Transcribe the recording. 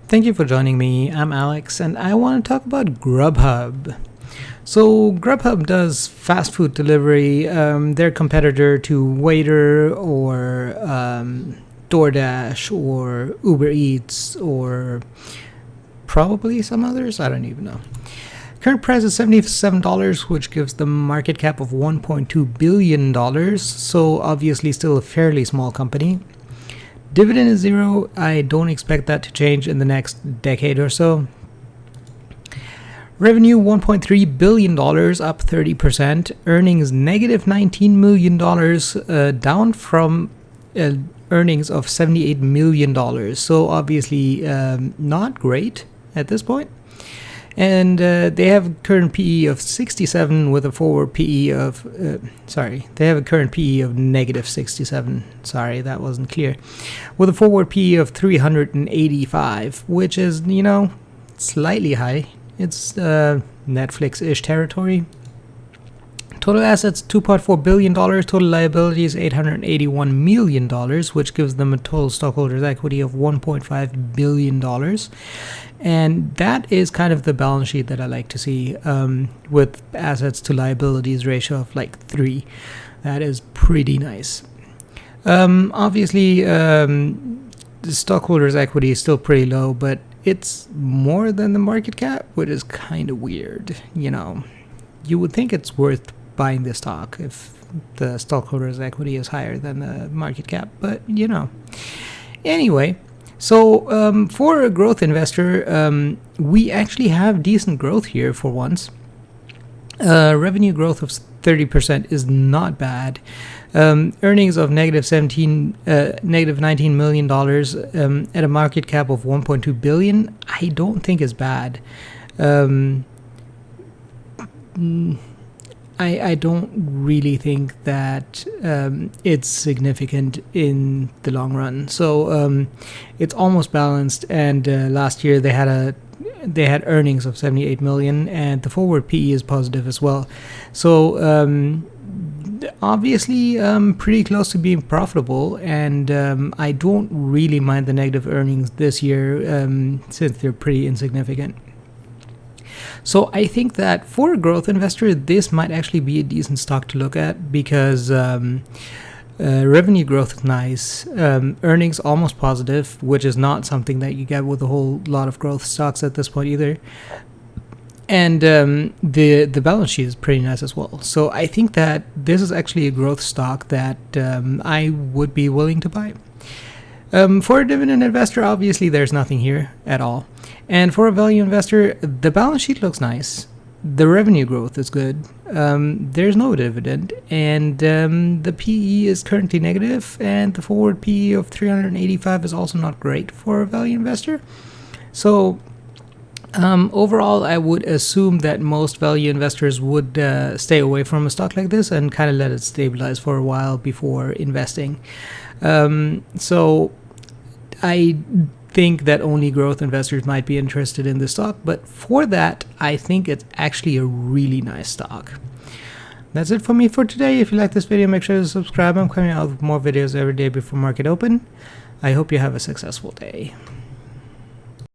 Thank you for joining me. I'm Alex, and I want to talk about Grubhub. So Grubhub does fast food delivery. Their competitor to Waiter or DoorDash or Uber Eats or probably some others. I don't even know. Current price is $77, which gives the market cap of $1.2 billion. So obviously still a fairly small company. Dividend is 0. I don't expect that to change in the next decade or so. Revenue $1.3 billion, up 30%. Earnings negative $19 million, down from earnings of $78 million. So obviously not great at this point. And they have a current PE of 67 with a forward PE of, they have a current PE of negative 67. Sorry, that wasn't clear. With a forward PE of 385, which is, slightly high. It's Netflix-ish territory. Total assets, $2.4 billion. Total liabilities, $881 million, which gives them a total stockholders' equity of $1.5 billion. And that is kind of the balance sheet that I like to see, with assets to liabilities ratio of like 3. That is pretty nice. Obviously, the stockholders' equity is still pretty low, but it's more than the market cap, which is kind of weird. You would think it's worth buying the stock if the stockholders' equity is higher than the market cap, but anyway. So for a growth investor, we actually have decent growth here for once. Revenue growth of 30% is not bad. Earnings of negative $19 million at a market cap of $1.2 billion, I don't think is bad. I don't really think that it's significant in the long run. So it's almost balanced. And last year they had earnings of 78 million, and the forward PE is positive as well. So obviously pretty close to being profitable. And I don't really mind the negative earnings this year since they're pretty insignificant. So I think that for a growth investor, this might actually be a decent stock to look at because revenue growth is nice, earnings almost positive, which is not something that you get with a whole lot of growth stocks at this point either. And the balance sheet is pretty nice as well. So I think that this is actually a growth stock that I would be willing to buy. For a dividend investor, obviously there's nothing here at all. And for a value investor, the balance sheet looks nice. The revenue growth is good. There's no dividend. And the PE is currently negative. And the forward PE of 385 is also not great for a value investor. So overall, I would assume that most value investors would stay away from a stock like this and kind of let it stabilize for a while before investing. So I think that only growth investors might be interested in this stock, but for that, I think it's actually a really nice stock. That's it for me for today. If you like this video, make sure to subscribe. I'm coming out with more videos every day before market open. I hope you have a successful day.